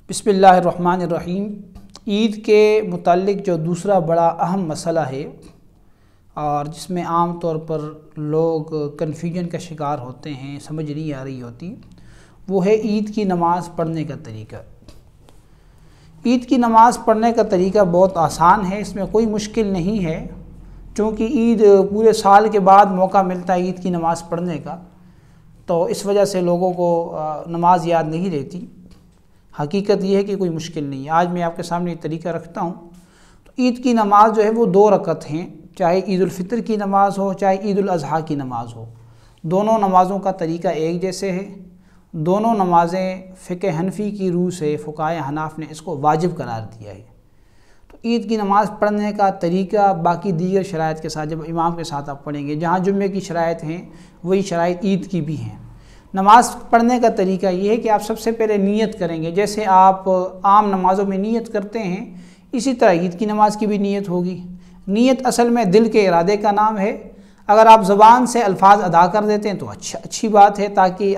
بسم اللہ الرحمن الرحیم۔ عید کے متعلق جو دوسرا بڑا اہم مسئلہ ہے اور جس میں عام طور پر لوگ کنفیوژن کا شکار ہوتے ہیں، سمجھ نہیں آ رہی ہوتی، وہ ہے عید کی نماز پڑھنے کا طریقہ۔ عید کی نماز پڑھنے کا طریقہ بہت آسان ہے، اس میں کوئی مشکل نہیں ہے، چونکہ عید پورے سال کے بعد موقع ملتا ہے عید کی نماز پڑھنے کا، تو اس وجہ سے لوگوں کو نماز یاد نہیں رہتی۔ حقیقت یہ ہے کہ کوئی مشکل نہیں ہے۔ آج میں آپ کے سامنے یہ طریقہ رکھتا ہوں۔ تو عید کی نماز جو ہے وہ 2 رکعت ہیں، چاہے عید الفطر کی نماز ہو چاہے عید الاضحیٰ کی نماز ہو، دونوں نمازوں کا طریقہ ایک جیسے ہے۔ دونوں نمازیں فقہ حنفی کی روح سے فقہائے احناف نے اس کو واجب قرار دیا ہے۔ تو عید کی نماز پڑھنے کا طریقہ باقی دیگر شرائط کے ساتھ، جب امام کے ساتھ آپ پڑھیں گے، جہاں جمعے کی شرائط ہیں وہی شرائط عید کی بھی ہیں۔ نماز پڑھنے کا طریقہ یہ ہے کہ آپ سب سے پہلے نیت کریں گے، جیسے آپ عام نمازوں میں نیت کرتے ہیں اسی طرح عید کی نماز کی بھی نیت ہوگی۔ نیت اصل میں دل کے ارادے کا نام ہے۔ اگر آپ زبان سے الفاظ ادا کر دیتے ہیں تو اچھی بات ہے، تاکہ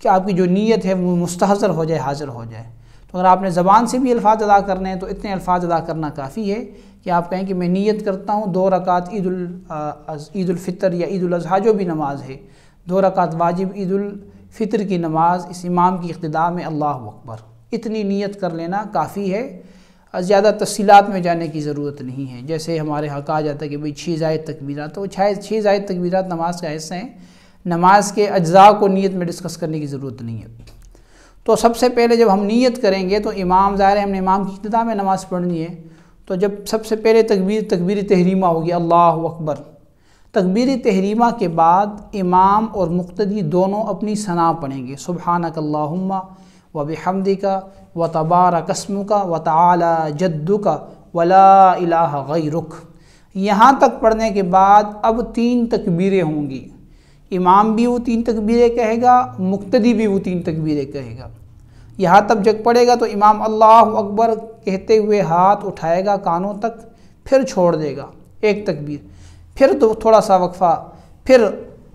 آپ کی جو نیت ہے وہ مستحضر ہو جائے، حاضر ہو جائے۔ تو اگر آپ نے زبان سے بھی الفاظ ادا کرنے ہیں تو اتنے الفاظ ادا کرنا کافی ہے کہ آپ کہیں کہ میں نیت کرتا ہوں 2 رکعت عید الفطر یا عید الاضحیٰ جو بھی نماز ہے، 2 رکعت واجب عید الفطر کی نماز اس امام کی اقتداء میں اللہ اکبر، اتنی نیت کر لینا کافی ہے۔ زیادہ تفصیلات میں جانے کی ضرورت نہیں ہے۔ جیسے ہمارے ہاں کہا جاتا ہے کہ بھئی 6 زائد تکبیرات، تو وہ 6 زائد تکبیرات نماز کا حصہ ہیں، نماز کے اجزاء کو نیت میں ڈسکس کرنے کی ضرورت نہیں ہے۔ تو سب سے پہلے جب ہم نیت کریں گے تو امام، ظاہر ہے ہم نے امام کی اقتداء میں نماز پڑھنی ہے، تو جب سب سے پہلے تکبیر تحریمہ ہوگی، اللہ اکبر۔ تکبیر تحریمہ کے بعد امام اور مقتدی دونوں اپنی ثنا پڑھیں گے، سبحانک اللہم و بحمدک و تبارک اسمک و تعالی جدک ولا الہ غیرک۔ یہاں تک پڑھنے کے بعد اب 3 تکبیریں ہوں گی، امام بھی وہ 3 تکبیریں کہے گا، مقتدی بھی وہ 3 تکبیریں کہے گا۔ یہاں تک جب پڑھے گا تو امام اللہ اکبر کہتے ہوئے ہاتھ اٹھائے گا کانوں تک، پھر چھوڑ دے گا 1 تکبیر، پھر تھوڑا سا وقفہ، پھر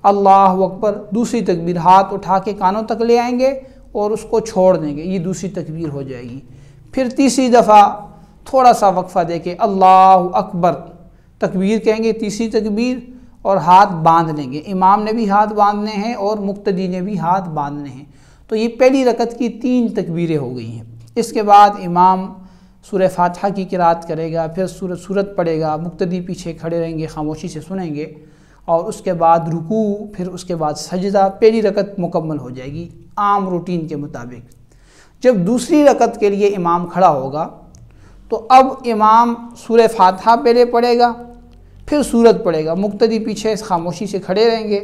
اللہ اکبر، دوسری تکبیر، ہاتھ اٹھا کے کانوں تک لے آئیں گے اور اس کو چھوڑ دیں گے، یہ دوسری تکبیر ہو جائے گی۔ پھر تیسری دفعہ تھوڑا سا وقفہ دے کے اللہ اکبر تکبیر کہیں گے، تیسری تکبیر، اور ہاتھ باندھ لیں گے۔ امام نے بھی ہاتھ باندھنے ہیں اور مقتدی نے بھی ہاتھ باندھنے ہیں۔ تو یہ پہلی رکعت کی 3 تکبیریں ہو گئی ہیں۔ اس کے بعد امام سورہ فاتحہ کی قرات کرے گا، پھر سورت پڑھے گا، مقتدی پیچھے کھڑے رہیں گے، خاموشی سے سنیں گے، اور اس کے بعد رکوع، پھر اس کے بعد سجدہ، پہلی رکعت مکمل ہو جائے گی عام روٹین کے مطابق۔ جب دوسری رکعت کے لیے امام کھڑا ہوگا تو اب امام سورہ فاتحہ پہلے پڑھے گا، پھر سورت پڑھے گا، مقتدی پیچھے خاموشی سے کھڑے رہیں گے۔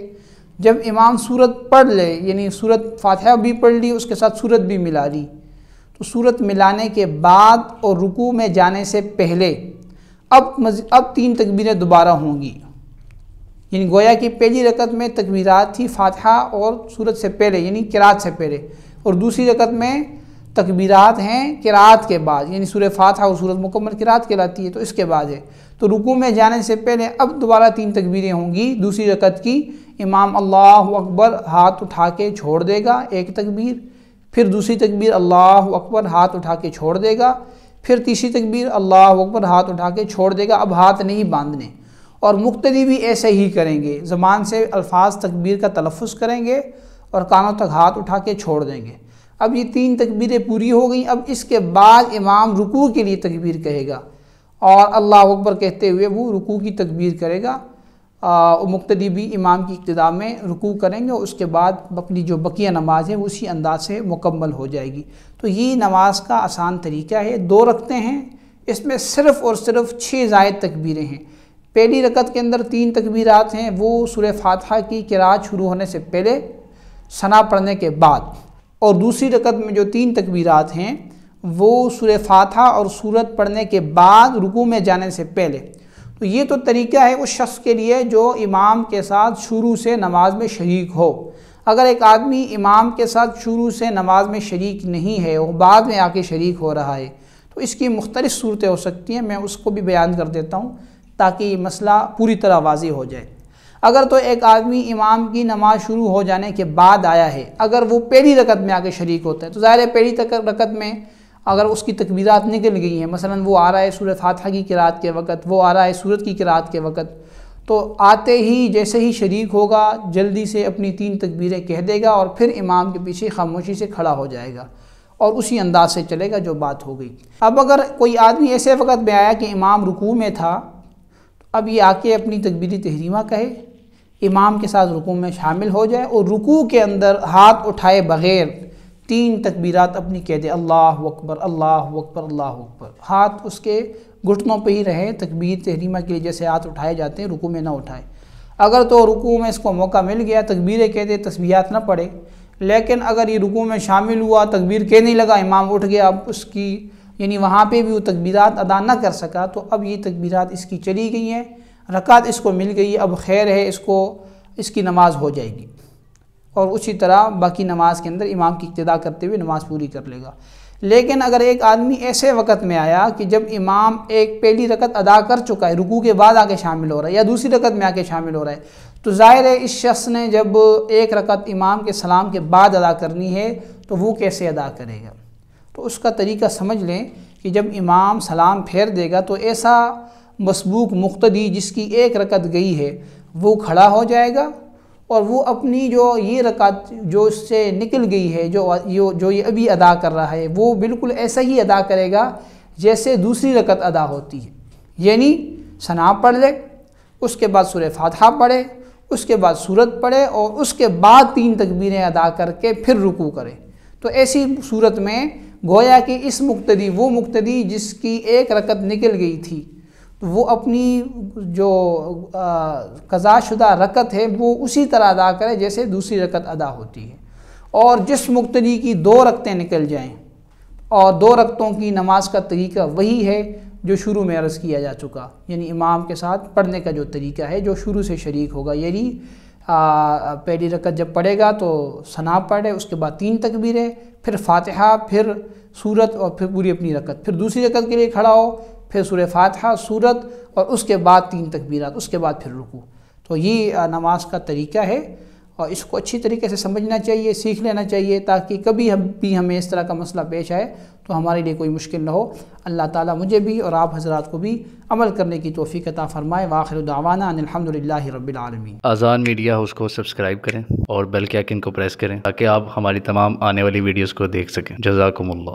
جب امام سورت پڑھ لے، یعنی سورت فاتحہ بھی پڑھ لی، اس کے ساتھ سورت بھی ملا لی، تو سورت ملانے کے بعد اور رکوع میں جانے سے پہلے اب 3 تکبیریں دوبارہ ہوں گی، یعنی گویا کہ پہلی رکعت میں تکبیرات تھی فاتحہ اور سورت سے پہلے، یعنی قرات سے پہلے، اور دوسری رکعت میں تکبیرات ہیں قرات کے بعد، یعنی سورہ فاتحہ اور سورت مکمل قرات کہلاتی ہے، تو اس کے بعد ہے۔ تو رکوع میں جانے سے پہلے اب دوبارہ 3 تکبیریں ہوں گی دوسری رکعت کی۔ امام اللہ اکبر ہاتھ اٹھا کے چھوڑ دے گا 1 تکبیر، پھر دوسری تکبیر اللہ اکبر ہاتھ اٹھا کے چھوڑ دے گا، پھر تیسری تکبیر اللہ اکبر ہاتھ اٹھا کے چھوڑ دے گا، اب ہاتھ نہیں باندھنے۔ اور مقتدی بھی ایسے ہی کریں گے، زبان سے الفاظ تکبیر کا تلفظ کریں گے اور کانوں تک ہاتھ اٹھا کے چھوڑ دیں گے۔ اب یہ 3 تکبیریں پوری ہو گئیں۔ اب اس کے بعد امام رکوع کے لیے تکبیر کہے گا اور اللہ اکبر کہتے ہوئے وہ رکوع کی تکبیر کرے گا، اور مقتدی بھی امام کی اقتداء میں رکوع کریں گے، اور اس کے بعد اپنی جو بقیہ نماز ہے وہ اسی انداز سے مکمل ہو جائے گی۔ تو یہ نماز کا آسان طریقہ ہے، 2 رکعتیں ہیں، اس میں صرف اور صرف 6 زائد تکبیریں ہیں۔ پہلی رکعت کے اندر 3 تکبیرات ہیں، وہ سورہ فاتحہ کی قرات شروع ہونے سے پہلے، ثنا پڑھنے کے بعد، اور دوسری رکعت میں جو 3 تکبیرات ہیں وہ سورہ فاتحہ اور سورت پڑھنے کے بعد رکوع میں جانے سے پہلے۔ تو یہ تو طریقہ ہے اس شخص کے لیے جو امام کے ساتھ شروع سے نماز میں شریک ہو۔ اگر ایک آدمی امام کے ساتھ شروع سے نماز میں شریک نہیں ہے، وہ بعد میں آ کے شریک ہو رہا ہے، تو اس کی مختلف صورتیں ہو سکتی ہیں، میں اس کو بھی بیان کر دیتا ہوں تاکہ یہ مسئلہ پوری طرح واضح ہو جائے۔ اگر تو ایک آدمی امام کی نماز شروع ہو جانے کے بعد آیا ہے، اگر وہ پہلی رکعت میں آ کے شریک ہوتا ہے تو ظاہر ہے پہلی رکعت میں اگر اس کی تکبیرات نکل گئی ہیں، مثلا وہ آ رہا ہے سورۃ فاتحہ کی قرات کے وقت، وہ آ رہا ہے سورت کی قرات کے وقت، تو آتے ہی جیسے ہی شریک ہوگا جلدی سے اپنی 3 تکبیریں کہہ دے گا اور پھر امام کے پیچھے خاموشی سے کھڑا ہو جائے گا اور اسی انداز سے چلے گا جو بات ہو گئی۔ اب اگر کوئی آدمی ایسے وقت میں آیا کہ امام رکوع میں تھا، اب یہ آ کے اپنی تکبیر تحریمہ کہے، امام کے ساتھ رکوع میں شامل ہو جائے اور رکوع کے اندر ہاتھ اٹھائے بغیر 3 تکبیرات اپنی کہہ دے، اللہ اکبر اللہ اکبر اللہ اکبر، ہاتھ اس کے گھٹنوں پہ ہی رہے، تکبیر تحریمہ کے لیے جیسے ہاتھ اٹھائے جاتے ہیں رکوع میں نہ اٹھائے۔ اگر تو رکوع میں اس کو موقع مل گیا تکبیریں کہہ دے، تسبیحات نہ پڑھے، لیکن اگر یہ رکوع میں شامل ہوا، تکبیر کہنے لگا، امام اٹھ گیا، اب اس کی یعنی وہاں پہ بھی وہ تکبیرات ادا نہ کر سکا، تو اب یہ تکبیرات اس کی چلی گئی ہیں، رکعت اس کو مل گئی، اب خیر ہے، اس کی نماز ہو جائے گی اور اسی طرح باقی نماز کے اندر امام کی اقتداء کرتے ہوئے نماز پوری کر لے گا۔ لیکن اگر ایک آدمی ایسے وقت میں آیا کہ جب امام ایک پہلی رکعت ادا کر چکا ہے، رکوع کے بعد آ کے شامل ہو رہا ہے یا دوسری رکعت میں آ کے شامل ہو رہا ہے، تو ظاہر ہے اس شخص نے جب ایک رکعت امام کے سلام کے بعد ادا کرنی ہے تو وہ کیسے ادا کرے گا؟ تو اس کا طریقہ سمجھ لیں کہ جب امام سلام پھیر دے گا تو ایسا مسبوق مقتدی جس کی ایک رکعت گئی ہے وہ کھڑا ہو جائے گا اور وہ اپنی جو یہ رکعت جو اس سے نکل گئی ہے، جو یہ ابھی ادا کر رہا ہے، وہ بالکل ایسا ہی ادا کرے گا جیسے دوسری رکعت ادا ہوتی ہے، یعنی ثنا پڑھ لے، اس کے بعد سورہ فاتحہ پڑھے، اس کے بعد سورت پڑھے اور اس کے بعد 3 تکبیریں ادا کر کے پھر رکوع کرے۔ تو ایسی صورت میں گویا کہ اس مقتدی، وہ مقتدی جس کی ایک رکعت نکل گئی تھی، وہ اپنی جو قضا شدہ رکعت ہے وہ اسی طرح ادا کرے جیسے دوسری رکعت ادا ہوتی ہے۔ اور جس مقتدی کی 2 رکعتیں نکل جائیں اور 2 رکعتوں کی نماز کا طریقہ وہی ہے جو شروع میں عرض کیا جا چکا، یعنی امام کے ساتھ پڑھنے کا جو طریقہ ہے جو شروع سے شریک ہوگا، یعنی پہلی رکعت جب پڑھے گا تو ثنا پڑھے، اس کے بعد 3 تکبیریں، پھر فاتحہ، پھر سورت اور پھر پوری اپنی رکعت، پھر دوسری رکعت کے لیے کھڑا ہو، پھر سورہ فاتحہ، سورت اور اس کے بعد 3 تکبیرات، اس کے بعد پھر رکوع۔ تو یہ نماز کا طریقہ ہے اور اس کو اچھی طریقے سے سمجھنا چاہیے، سیکھ لینا چاہیے تاکہ کبھی بھی ہمیں اس طرح کا مسئلہ پیش آئے تو ہمارے لیے کوئی مشکل نہ ہو۔ اللہ تعالیٰ مجھے بھی اور آپ حضرات کو بھی عمل کرنے کی توفیق عطا فرمائے۔ وآخر دعوانا ان الحمدللہ رب العالمین۔ آزان میڈیا ہاؤس کو سبسکرائب کریں اور بیل کے آئیکن کو پریس کریں تاکہ آپ ہماری تمام آنے والی ویڈیوز کو دیکھ سکیں۔ جزاکم اللہ۔